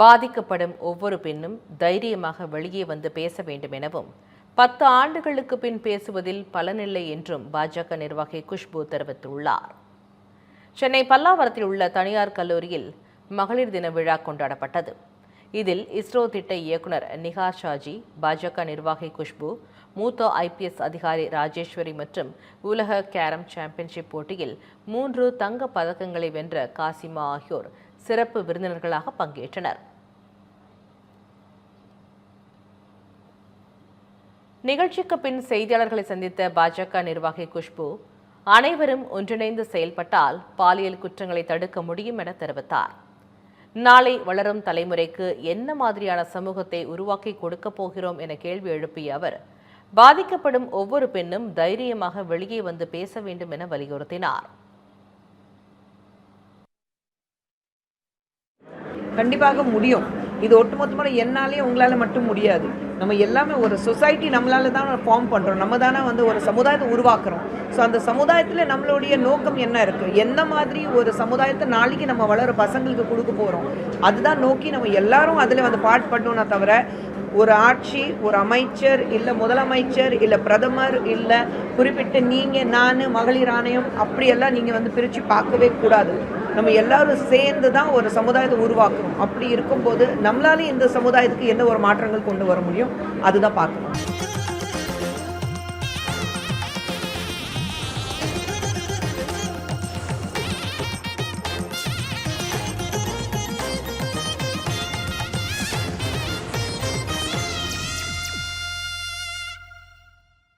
பாதிக்கப்படும் ஒவ்வொரு பெண்ணும் தைரியமாக வெளியே வந்து பேச வேண்டும் எனவும் 10 ஆண்டுகளுக்கு பின் பேசுவதில் பலனில்லை என்றும் பாஜக நிர்வாகி குஷ்பு தெரிவித்துள்ளார். சென்னை பல்லாவரத்தில் உள்ள தனியார் கல்லூரியில் மகளிர் தின விழா கொண்டாடப்பட்டது. இதில் இஸ்ரோ திட்ட இயக்குநர் நிகார் ஷாஜி, பாஜக நிர்வாகி குஷ்பு, மூத்த IPS அதிகாரி ராஜேஸ்வரி மற்றும் உலக கேரம் சாம்பியன்ஷிப் போட்டியில் 3 தங்க பதக்கங்களை வென்ற காசிமா ஆகியோர் சிறப்பு விருந்தினர்களாக பங்கேற்றனர். நிகழ்ச்சிக்கு பின் செய்தியாளர்களை சந்தித்த பாஜக நிர்வாகி குஷ்பு, அனைவரும் ஒன்றிணைந்து செயல்பட்டால் பாலியல் குற்றங்களை தடுக்க முடியும் என தெரிவித்தார். நாளை வளரும் தலைமுறைக்கு என்ன மாதிரியான சமூகத்தை உருவாக்கி கொடுக்க போகிறோம் என கேள்வி எழுப்பிய அவர், பாதிக்கப்படும் ஒவ்வொரு பெண்ணும் தைரியமாக வெளியே வந்து பேச வேண்டும் என வலியுறுத்தினார். கண்டிப்பாக முடியும். இது ஒட்டுமொத்தமான என்னாலே உங்களால் மட்டும் முடியாது. நம்ம எல்லாமே ஒரு சொசைட்டி நம்மளால தான் ஃபார்ம் பண்ணுறோம். நம்ம தானே ஒரு சமுதாயத்தை உருவாக்குறோம். ஸோ அந்த சமுதாயத்தில் நம்மளுடைய நோக்கம் என்ன இருக்குது, என்ன மாதிரி ஒரு சமுதாயத்தை நாளைக்கு நம்ம வளர பசங்களுக்கு கொடுக்க போகிறோம், அதுதான் நோக்கி நம்ம எல்லாரும் அதில் பார்ட் பண்ணோன்னா தவிர ஒரு ஆட்சி, ஒரு அமைச்சர், இல்லை முதலமைச்சர், இல்லை பிரதமர், இல்லை குறிப்பிட்ட நீங்கள், நான், மகளிர் ஆணையம் அப்படியெல்லாம் நீங்கள் பிரித்து பார்க்கவே கூடாது. நம்ம எல்லாரும் சேர்ந்து தான் ஒரு சமுதாயத்தை உருவாக்குறோம். அப்படி இருக்கும்போது நம்மளால இந்த சமுதாயத்துக்கு என்ன ஒரு மாற்றங்கள் கொண்டு வர முடியும், அதுதான் பார்க்கணும்.